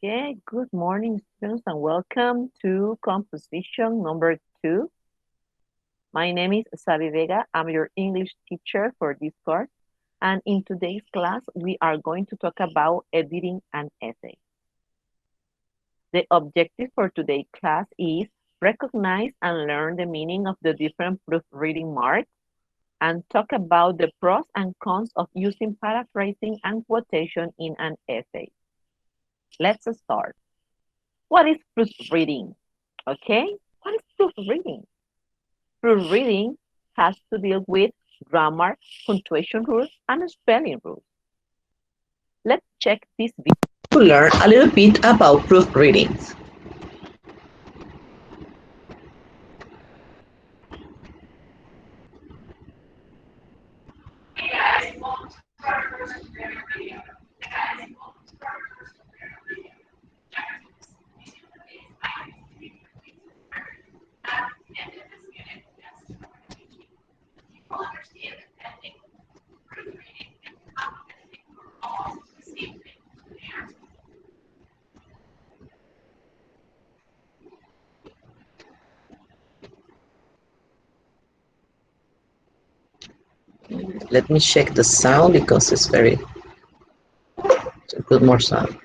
Okay, good morning, students, and welcome to composition number 2. My name is SABBY VEGA. I'm your English teacher for this course. And in today's class, we are going to talk about editing an essay. The objective for today's class is recognize and learn the meaning of the different proofreading marks and talk about the pros and cons of using paraphrasing and quotation in an essay. Let's start. What is proofreading? Okay, what is proofreading? Proofreading has to deal with grammar, punctuation rules, and spelling rules. Let's check this video to learn a little bit about proofreading. Let me check the sound because it's very, to put more sound.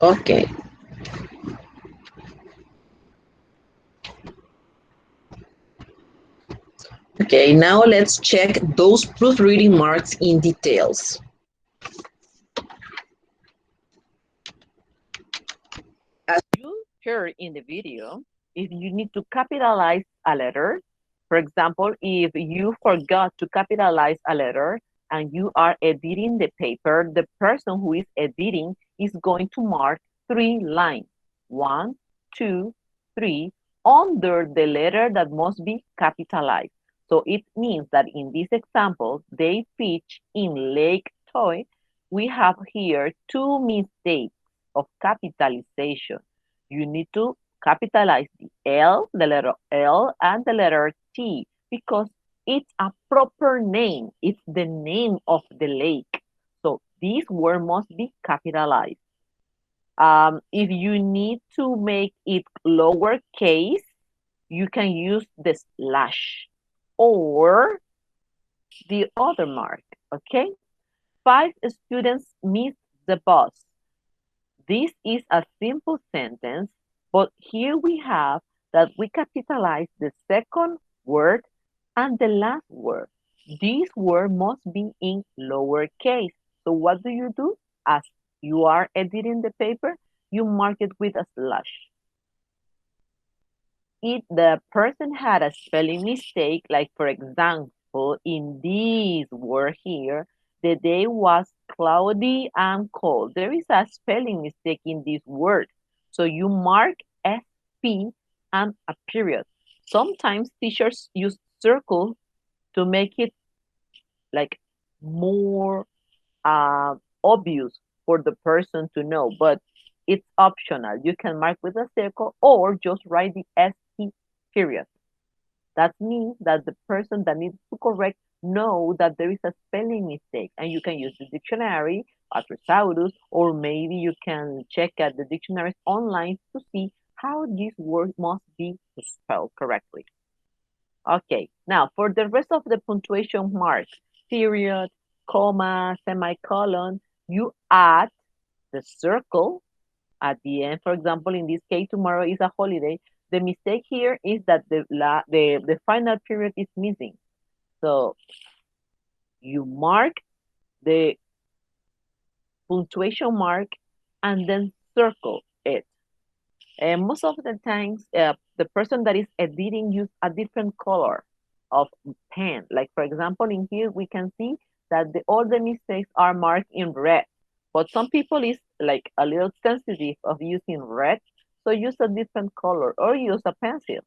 Okay. Okay, now let's check those proofreading marks in details. As you heard in the video, if you need to capitalize a letter, for example, if you forgot to capitalize a letter and you are editing the paper, the person who is editing is going to mark 3 lines, 1, 2, 3, under the letter that must be capitalized. So it means that in this example, they fish in Lake Toy, we have here 2 mistakes of capitalization. You need to capitalize the L, the letter L, and the letter T because it's a proper name. It's the name of the lake. So this word must be capitalized. If you need to make it lowercase, you can use the slash or the other mark, okay? 5 students missed the bus. This is a simple sentence, but here we have that we capitalize the second word and the last word. This word must be in lowercase. So what do? As you are editing the paper, you mark it with a slash. If the person had a spelling mistake, like for example, in this word here, the day was cloudy and cold. There is a spelling mistake in this word. So you mark SP and a period. Sometimes teachers use circle to make it like more obvious for the person to know, but it's optional. You can mark with a circle or just write the SP period. That means that the person that needs to correct know that there is a spelling mistake, and you can use the dictionary, a thesaurus, or maybe you can check at the dictionaries online to see how this word must be spelled correctly. Okay, now for the rest of the punctuation marks, period, comma, semicolon, you add the circle at the end. For example, in this case, tomorrow is a holiday. The mistake here is that the final period is missing. So you mark the punctuation mark and then circle it. And most of the times, the person that is editing use a different color of pen. Like for example, in here we can see that all the mistakes are marked in red. But some people is like a little sensitive of using red, so use a different color or use a pencil.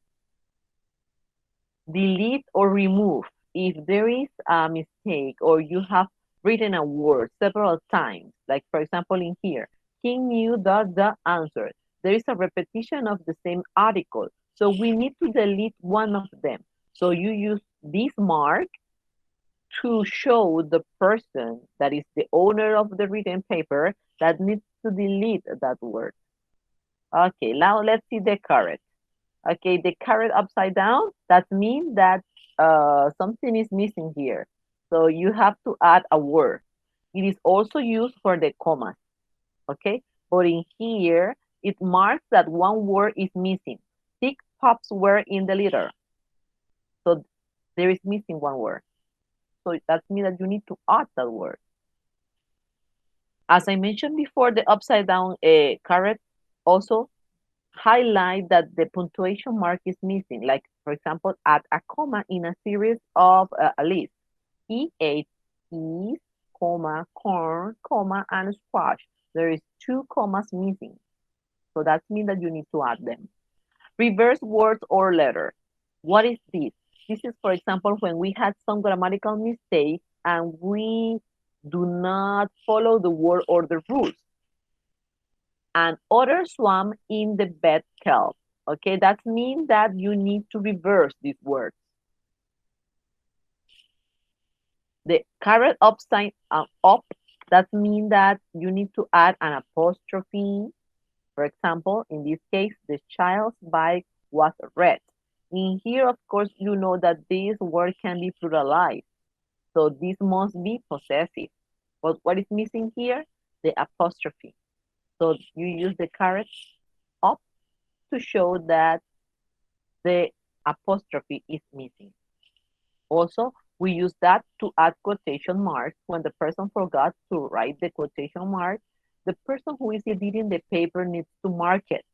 Delete or remove. If there is a mistake or you have written a word several times, like for example in here, he knew the answer. There is a repetition of the same article. So we need to delete one of them. So you use this mark to show the person that is the owner of the written paper that needs to delete that word. Okay, now let's see the carrot. Okay, the carrot upside down, that means that something is missing here. So you have to add a word. It is also used for the commas, okay? But in here, it marks that one word is missing. 6 pups were in the litter. So there is missing one word. So that means that you need to add that word. As I mentioned before, the upside down carrot also highlight that the punctuation mark is missing. Like, for example, add a comma in a series of a list. He ate peas, comma, corn, comma, and squash. There is 2 commas missing. So that means that you need to add them. Reverse words or letters. What is this? This is, for example, when we had some grammatical mistakes and we do not follow the word order rules. And otter swam in the bed kelp. Okay, that means that you need to reverse these words. The carrot upside up, that means that you need to add an apostrophe. For example, in this case, the child's bike was red. In here, of course, you know that this word can be pluralized. So this must be possessive. But what is missing here? The apostrophe. So you use the caret up to show that the apostrophe is missing. Also, we use that to add quotation marks when the person forgot to write the quotation mark. The person who is editing the paper needs to mark it.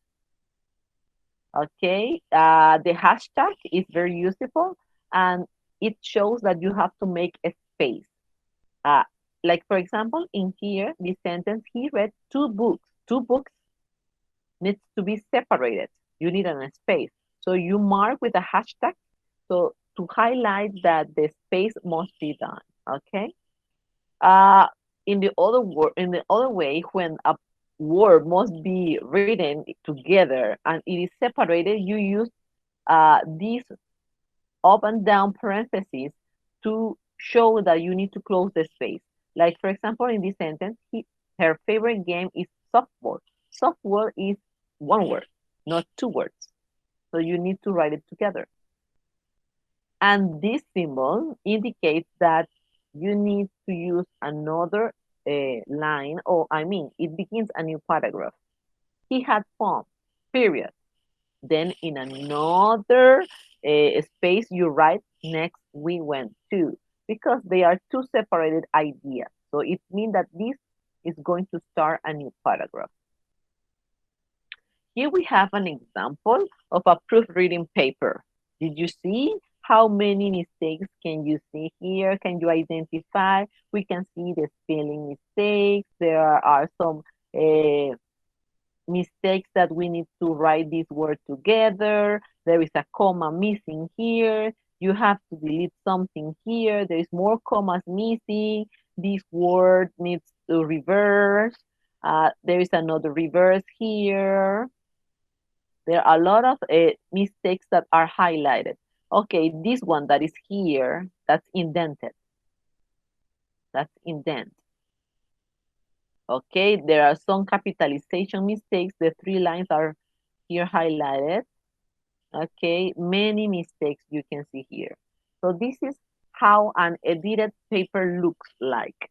Okay, the hashtag is very useful and it shows that you have to make a space. Uh, like for example, in here, this sentence, he read 2 books. 2 books needs to be separated. You need a space. So you mark with a hashtag so to highlight that the space must be done. Okay. Uh, in the other way, when a word must be written together and it is separated, you use these up and down parentheses to show that you need to close the space. Like for example, in this sentence, her favorite game is softball. Softball is 1 word, not 2 words. So you need to write it together. And this symbol indicates that you need to use another line, or I mean, it begins a new paragraph. He had fun, period. Then in another space, you write next we went to, because they are 2 separated ideas. So it means that this is going to start a new paragraph. Here we have an example of a proofreading paper. Did you see how many mistakes can you see here? Can you identify? We can see the spelling mistakes. There are some mistakes that we need to write this word together. There is a comma missing here. You have to delete something here. There is more commas missing. This word needs to reverse. There is another reverse here. There are a lot of mistakes that are highlighted. Okay, this one that is here, that's indented. That's indent. Okay, there are some capitalization mistakes. The 3 lines are here highlighted. Okay, many mistakes you can see here. So this is how an edited paper looks like.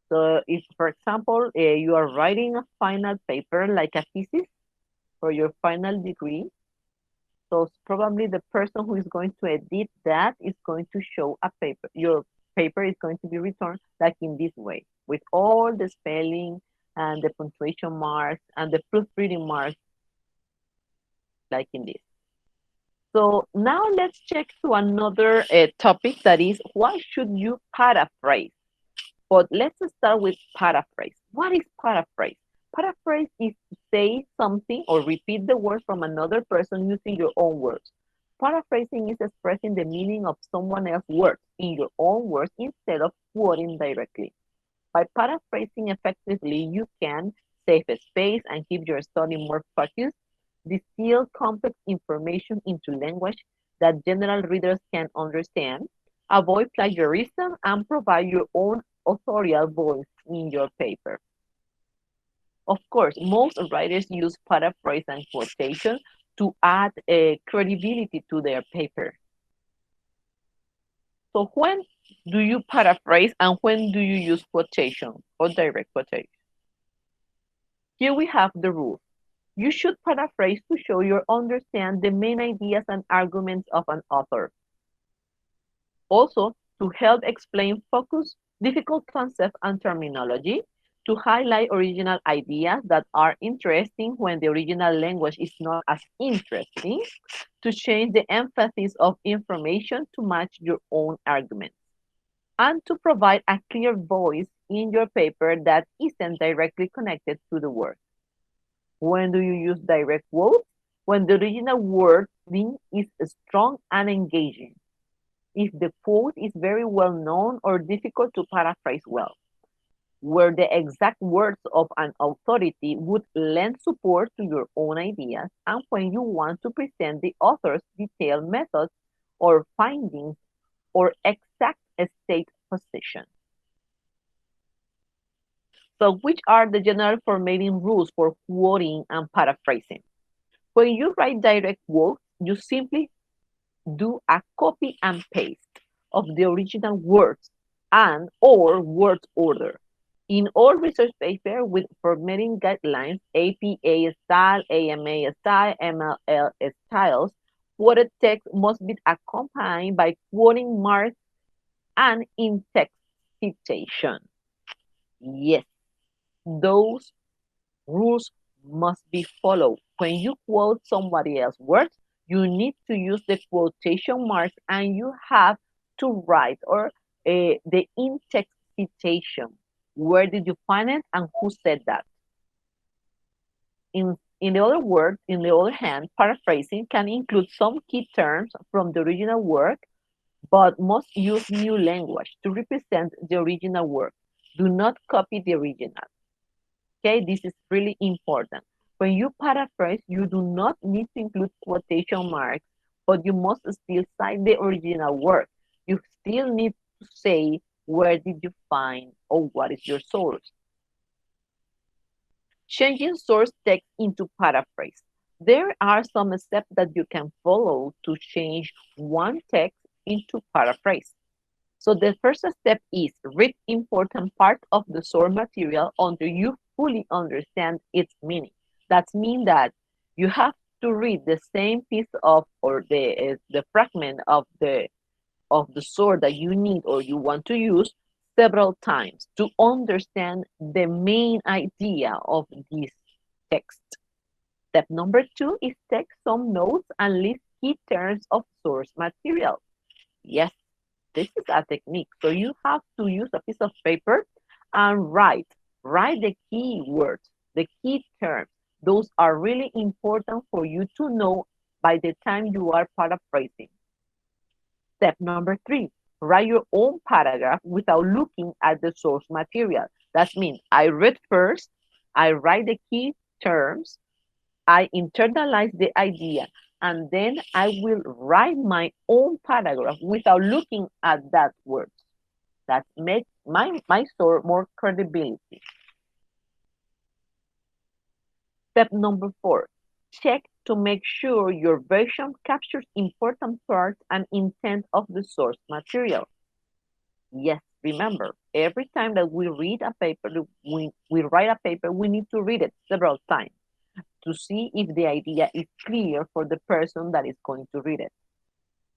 So if, for example, you are writing a final paper like a thesis for your final degree, so probably the person who is going to edit that is going to show a paper. Your paper is going to be returned like in this way, with all the spelling and the punctuation marks and the proofreading marks, like in this. So now let's check to another topic, that is, why should you paraphrase? But let's start with paraphrase. What is paraphrase? Paraphrase is to say something or repeat the word from another person using your own words. Paraphrasing is expressing the meaning of someone else's words in your own words instead of quoting directly. By paraphrasing effectively, you can save space and keep your study more focused, distill complex information into language that general readers can understand, avoid plagiarism, and provide your own authorial voice in your paper. Of course, most writers use paraphrase and quotation to add credibility to their paper. So when do you paraphrase and when do you use quotation or direct quotation? Here we have the rule. You should paraphrase to show you understand the main ideas and arguments of an author. Also, to help explain focus, difficult concepts and terminology, to highlight original ideas that are interesting when the original language is not as interesting, to change the emphasis of information to match your own arguments, and to provide a clear voice in your paper that isn't directly connected to the word. When do you use direct quotes? When the original wording is strong and engaging. If the quote is very well known or difficult to paraphrase well, where the exact words of an authority would lend support to your own ideas, and when you want to present the author's detailed methods or findings or exact state position. So which are the general formatting rules for quoting and paraphrasing? When you write direct quotes, you simply do a copy and paste of the original words and or word order In all research paper with formatting guidelines, APA style, AMA style, MLL styles, quoted text must be accompanied by quoting marks and in-text citation. Yes, those rules must be followed. When you quote somebody else's words, you need to use the quotation marks and you have to write the in-text citation. Where did you find it and who said that? In the other hand, paraphrasing can include some key terms from the original work, but must use new language to represent the original work. Do not copy the original. Okay, this is really important. When you paraphrase, you do not need to include quotation marks, but you must still cite the original work. You still need to say where did you find or what is your source. Changing source text into paraphrase. There are some steps that you can follow to change one text into paraphrase. So the first step is read important part of the source material until you fully understand its meaning. That means that you have to read the same piece of or the fragment of the source that you need or you want to use several times to understand the main idea of this text. Step number 2 is take some notes and list key terms of source material. Yes, this is a technique. So you have to use a piece of paper and write the key words, the key terms. Those are really important for you to know by the time you are paraphrasing. Step number 3, write your own paragraph without looking at the source material. That means I read first, I write the key terms, I internalize the idea, and then I will write my own paragraph without looking at that word. That makes my story more credibility. Step number 4, check to make sure your version captures important parts and intent of the source material. Yes, remember, every time that we read a paper, we write a paper, we need to read it several times to see if the idea is clear for the person that is going to read it.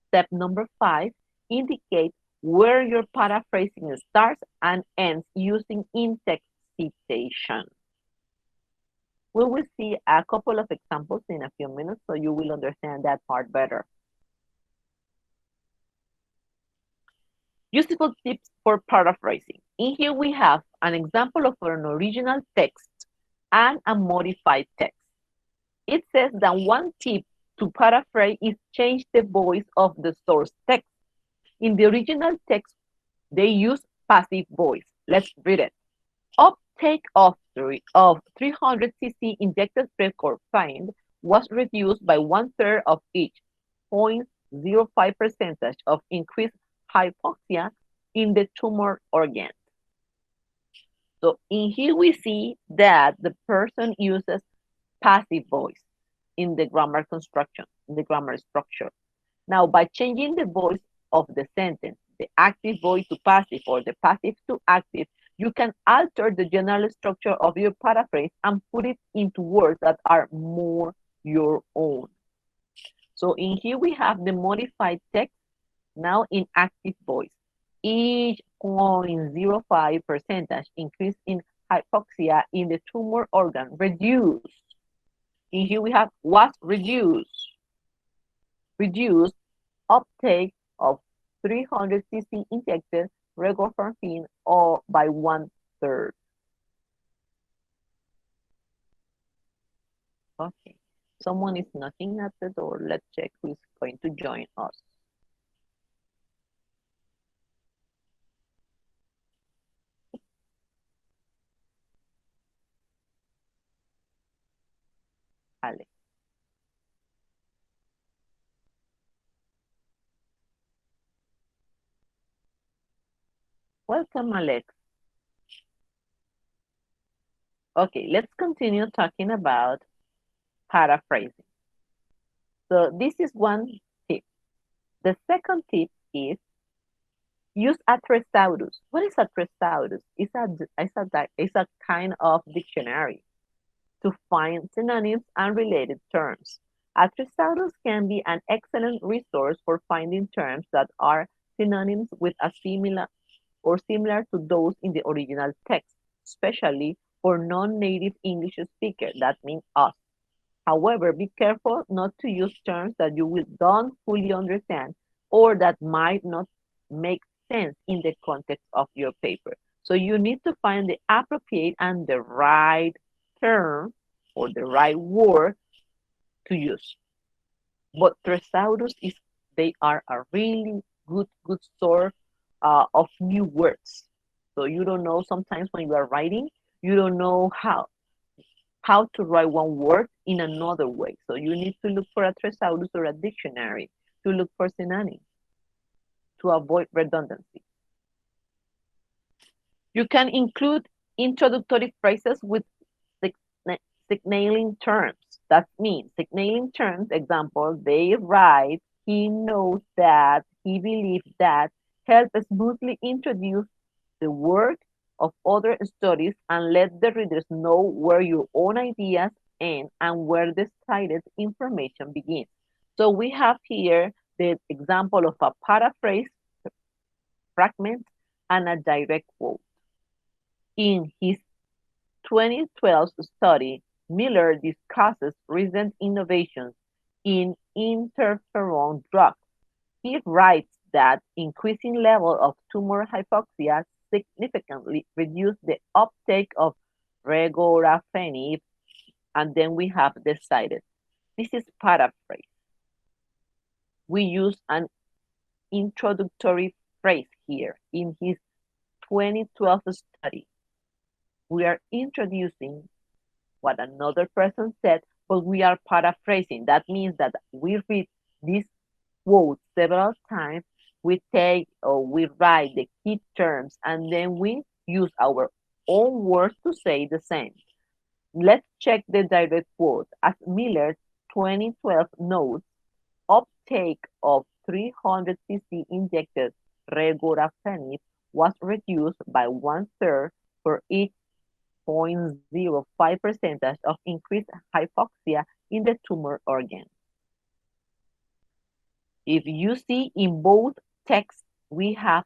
Step number 5, indicate where your paraphrasing starts and ends using in-text citation. We will see a couple of examples in a few minutes so you will understand that part better. Useful tips for paraphrasing. In here we have an example of an original text and a modified text. It says that one tip to paraphrase is change the voice of the source text. In the original text, they use passive voice. Let's read it. Uptake of 300 cc injected precorpine was reduced by 1/3 of each, 0.05% of increased hypoxia in the tumor organ. So in here we see that the person uses passive voice in the grammar construction, in the grammar structure. Now, by changing the voice of the sentence, the active voice to passive or the passive to active, you can alter the general structure of your paraphrase and put it into words that are more your own. So in here we have the modified text now in active voice. Each 0.05% increase in hypoxia in the tumor organ reduced. In here we have was reduced. Reduced uptake of 300 cc injected regorafenib or by 1/3. Okay, someone is knocking at the door. Let's check who is going to join us. Alex. Welcome, Alex. Okay, let's continue talking about paraphrasing. So this is one tip. The second tip is Use a thesaurus. What is a thesaurus? It's a kind of dictionary to find synonyms and related terms. A thesaurus can be an excellent resource for finding terms that are synonyms with a similar to those in the original text, especially for non-native English speakers. That means us. However, be careful not to use terms that you don't fully understand or that might not make sense in the context of your paper. So you need to find the appropriate and the right term or the right word to use. But thesaurus they are a really good source of new words. So you don't know sometimes when you are writing, you don't know how to write one word in another way. So you need to look for a thesaurus or a dictionary to look for synonyms to avoid redundancy. You can include introductory phrases with signaling terms. That means signaling terms, example, they write, he knows that, he believes that, help smoothly introduce the work of other studies and let the readers know where your own ideas end and where the cited information begins. So we have here the example of a paraphrase, fragment, and a direct quote. In his 2012 study, Miller discusses recent innovations in interferon drugs. He writes that increasing level of tumor hypoxia significantly reduced the uptake of regorafenib, and then we have decided. This is paraphrase. We use an introductory phrase here in his 2012 study. We are introducing what another person said, but we are paraphrasing. That means that we read this quote several times, we take or we write the key terms, and then we use our own words to say the same. Let's check the direct quote. As Miller 2012 notes, uptake of 300 cc injected regorafenib was reduced by 1/3 for each 0.05% of increased hypoxia in the tumor organ. If you see in both texts, we have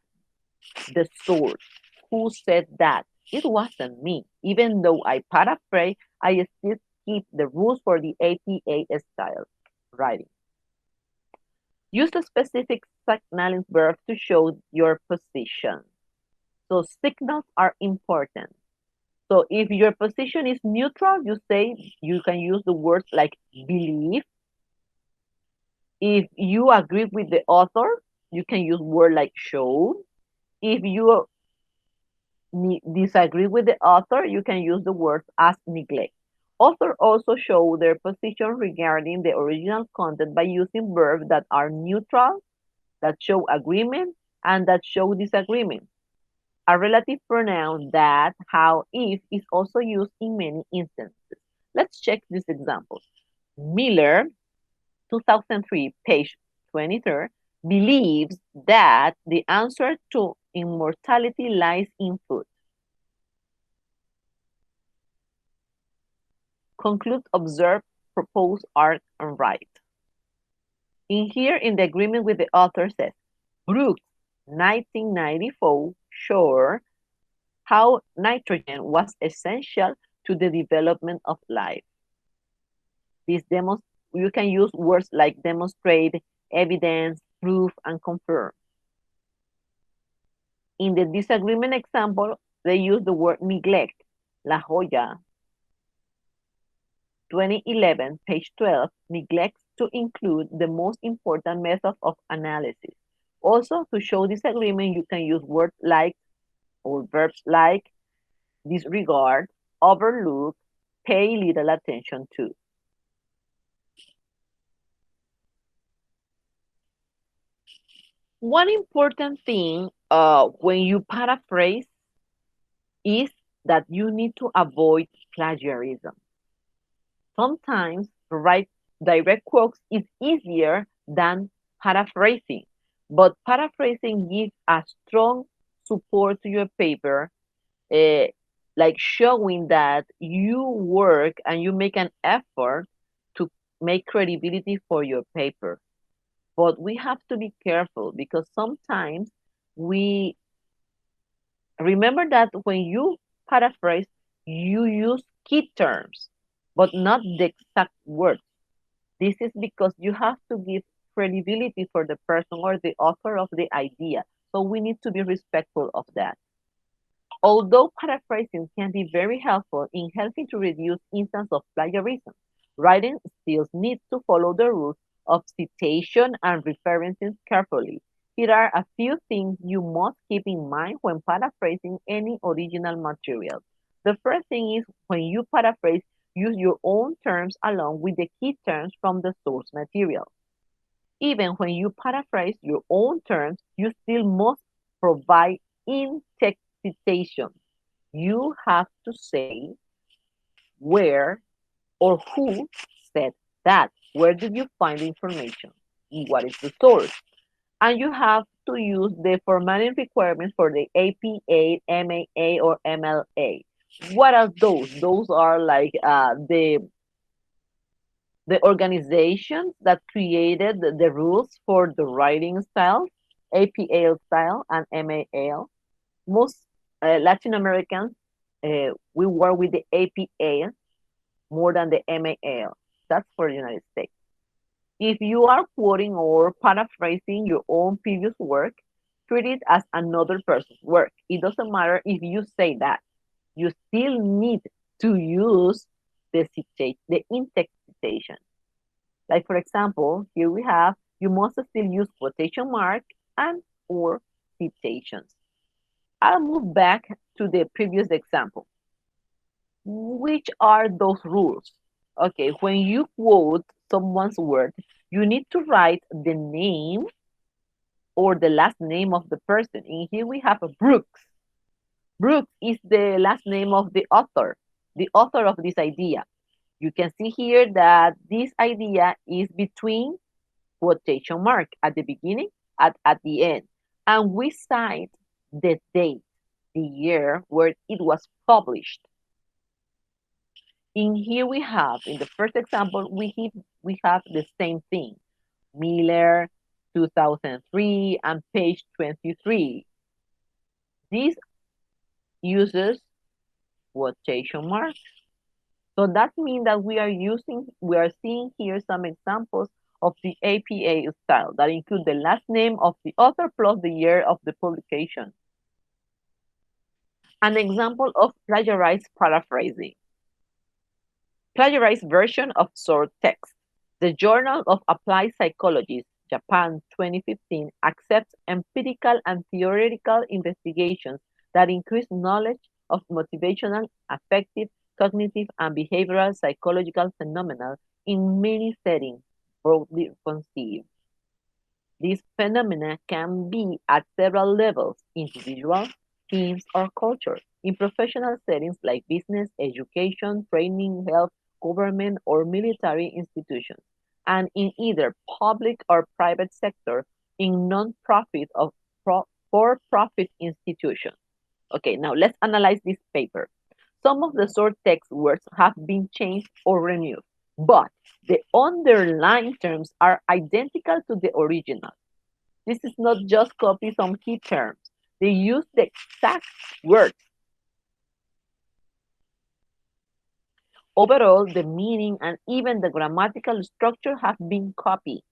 the source. Who said that? It wasn't me. Even though I paraphrase, I still keep the rules for the APA style writing. Use a specific signaling verb to show your position. So signals are important. So if your position is neutral, you can use the words like believe. If you agree with the author, you can use word like show. If you disagree with the author, you can use the words as neglect. Authors also show their position regarding the original content by using verbs that are neutral, that show agreement, and that show disagreement. A relative pronoun that, how, if is also used in many instances. Let's check these examples. Miller, 2003, page 23, believes that the answer to immortality lies in food. Conclude, observe, propose, argue, and write. In here, in the agreement with the author says, Brooks, 1994, showed how nitrogen was essential to the development of life. You can use words like demonstrate, evidence, proof, and confirm. In the disagreement example, they use the word neglect. La Joya, 2011, page 12, neglects to include the most important method of analysis. Also, to show disagreement, you can use words like or verbs like disregard, overlook, pay little attention to. One important thing when you paraphrase is that you need to avoid plagiarism. Sometimes to write direct quotes is easier than paraphrasing. But paraphrasing gives a strong support to your paper, uh, like showing that you work and you make an effort to make credibility for your paper. But we have to be careful because sometimes we remember that when you paraphrase, you use key terms, but not the exact words. This is because you have to give credibility for the person or the author of the idea. So we need to be respectful of that. Although paraphrasing can be very helpful in helping to reduce instances of plagiarism, writing still needs to follow the rules of citation and referencing carefully. Here are a few things you must keep in mind when paraphrasing any original material. The first thing is when you paraphrase, use your own terms along with the key terms from the source material. Even when you paraphrase your own terms, you still must provide in-text citation. You have to say where or who said that. Where did you find the information? What is the source? And you have to use the formatting requirements for the APA, MAA, or MLA. What are those? Those are like the organizations that created the rules for the writing style, APA style and MAL. Most Latin Americans, we work with the APA more than the MAL. That's for the United States. If you are quoting or paraphrasing your own previous work, treat it as another person's work. It doesn't matter if you say that. You still need to use the in-text citation. Like for example, here we have, you must still use quotation mark and or citations. I'll move back to the previous example. Which are those rules? Okay, when you quote someone's word, you need to write the name or the last name of the person. And here we have a Brooks. Brooks is the last name of the author of this idea. You can see here that this idea is between quotation mark at the beginning, at the end. And we cite the date, the year where it was published. In here we have, in the first example, we have the same thing. Miller, 2003, and page 23. This uses quotation marks. So that means that we are seeing here some examples of the APA style that include the last name of the author plus the year of the publication. An example of plagiarized paraphrasing. Plagiarized version of source text. The Journal of Applied Psychology, Japan, 2015, accepts empirical and theoretical investigations that increase knowledge of motivational, affective, cognitive, and behavioral psychological phenomena in many settings, broadly conceived. These phenomena can be at several levels, individual, teams, or culture, in professional settings like business, education, training, health, government, or military institutions, and in either public or private sector, in non-profit or for-profit institutions. Okay, now let's analyze this paper. Some of the source text words have been changed or removed, but the underlying terms are identical to the original. This is not just copy some key terms. They use the exact words. Overall, the meaning and even the grammatical structure have been copied.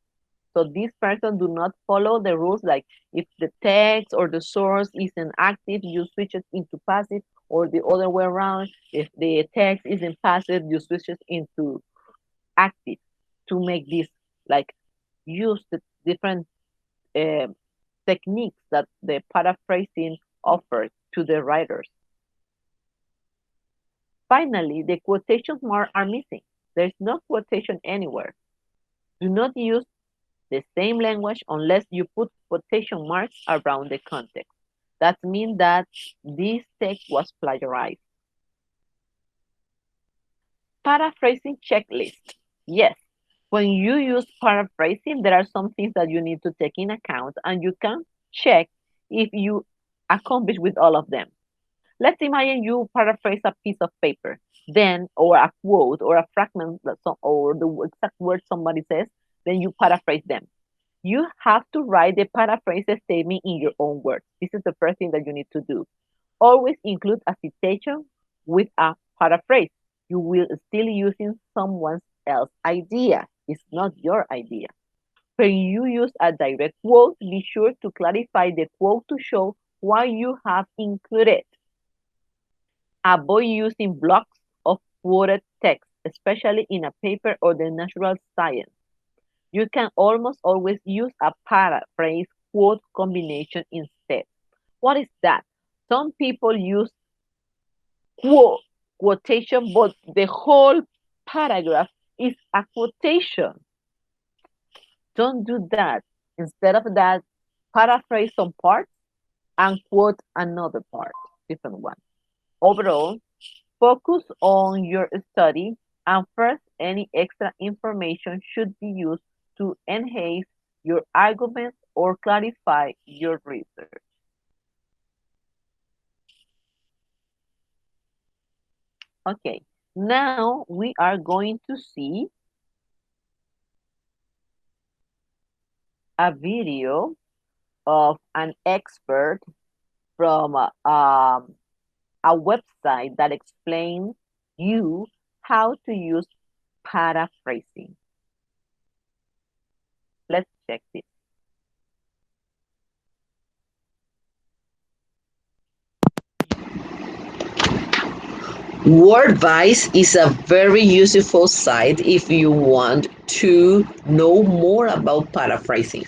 So this person do not follow the rules like if the text or the source isn't active, you switch it into passive, or the other way around. If the text isn't passive, you switch it into active to make this like use the different techniques that the paraphrasing offers to the writers. Finally, the quotation marks are missing. There's no quotation anywhere. Do not use the same language unless you put quotation marks around the context. That means that this text was plagiarized. Paraphrasing checklist. Yes, When you use paraphrasing, there are some things that you need to take in account, and you can check if you accomplish with all of them. Let's imagine you paraphrase a piece of paper, then, or a quote, or a fragment, or the exact word somebody says, then you paraphrase them. You have to write the paraphrase statement in your own words. This is the first thing that you need to do. Always include a citation with a paraphrase. You will still using someone else's idea. It's not your idea. When you use a direct quote, be sure to clarify the quote to show why you have included. Avoid using blocks of quoted text, especially in a paper or the natural science. You can almost always use a paraphrase quote combination instead. What is that? Some people use quotation, but the whole paragraph is a quotation. Don't do that. Instead of that, paraphrase some parts and quote another part, different one. Overall, focus on your study, and first, any extra information should be used to enhance your arguments or clarify your research. Okay, now we are going to see a video of an expert from a website that explains you how to use paraphrasing. Let's check this. Wordvice is a very useful site if you want to know more about paraphrasing.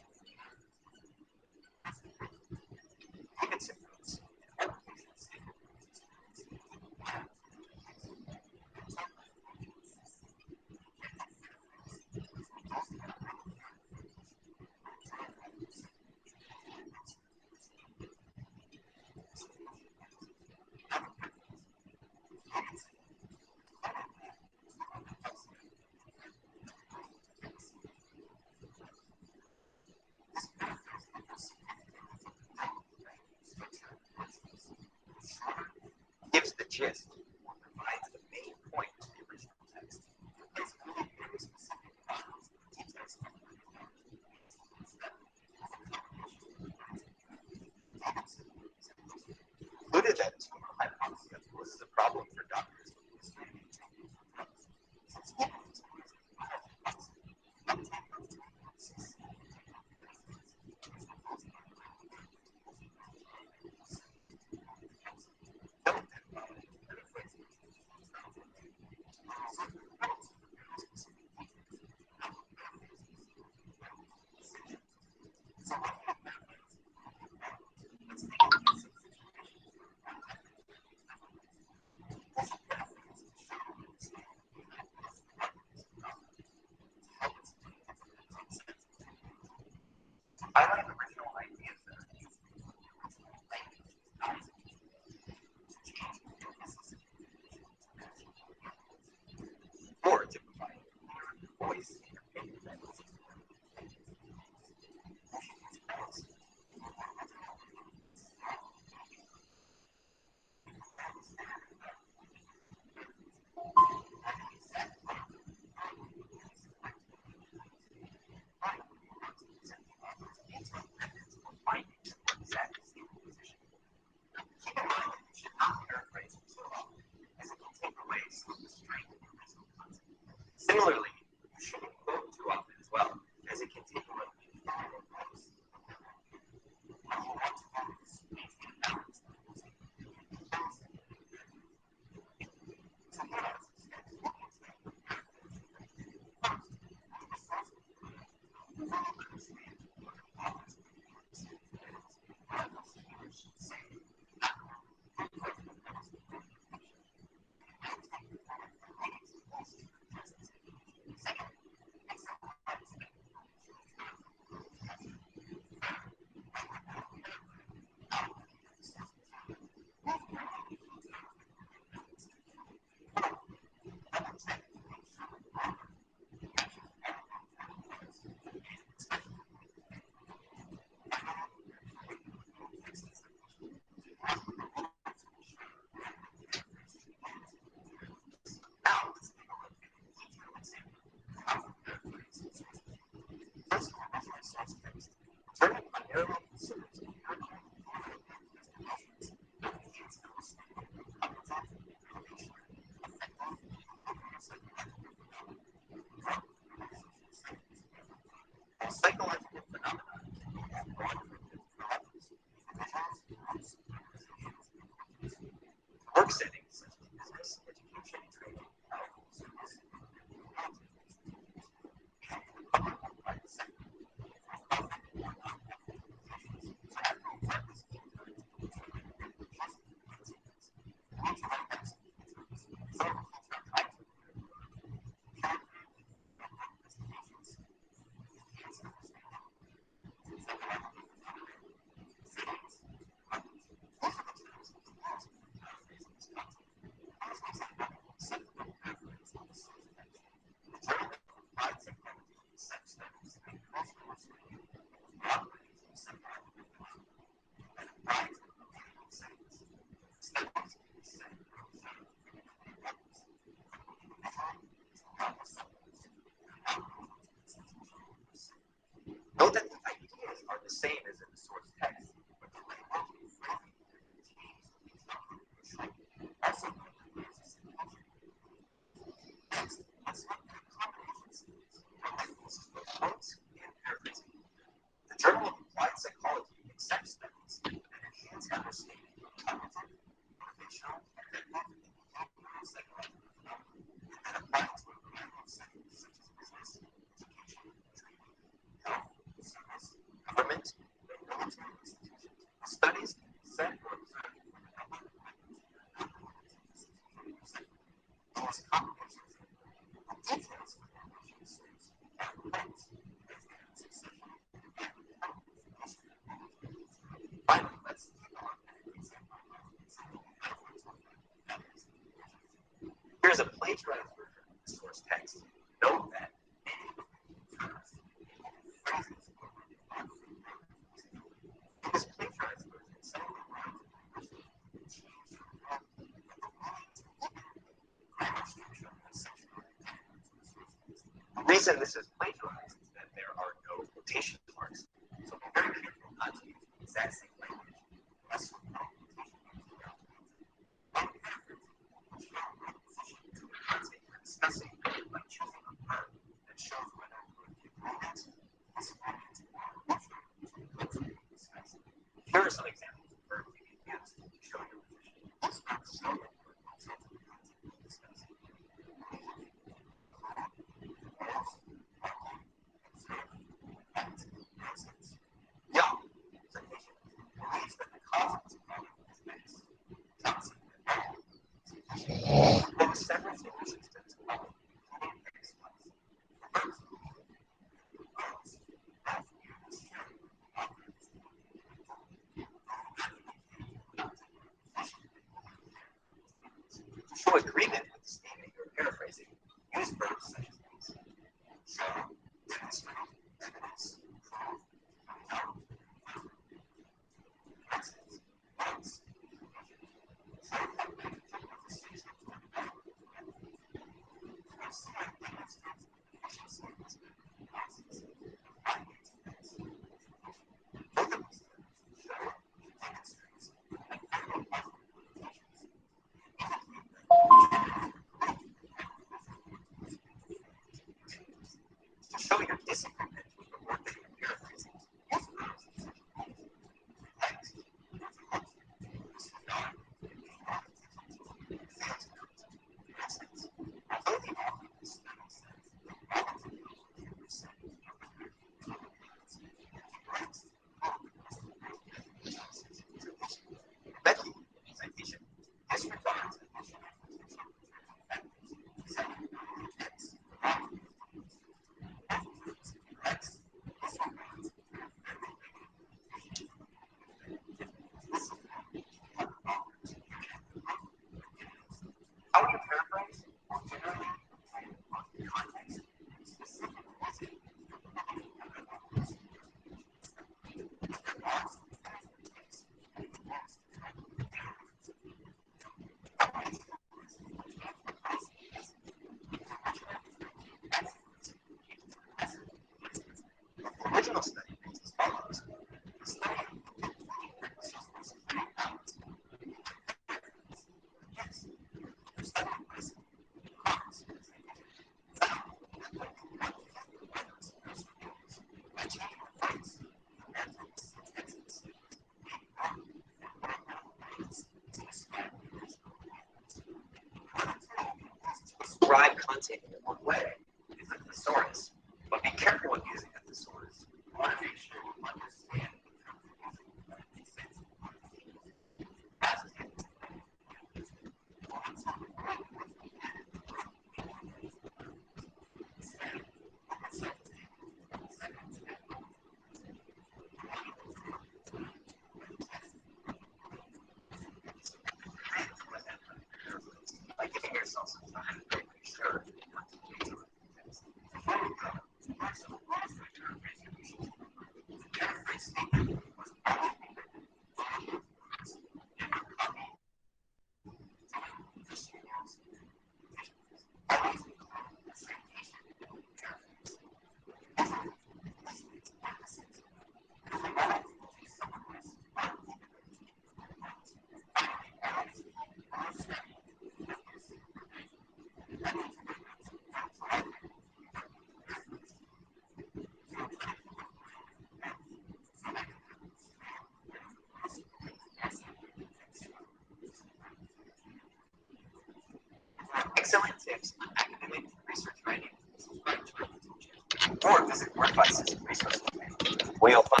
excellent tips on academic research writing, subscribe to our YouTube channel or visit WordPress's resources page, where you'll find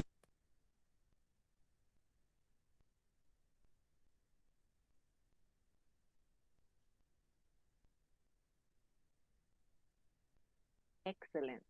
Excellent.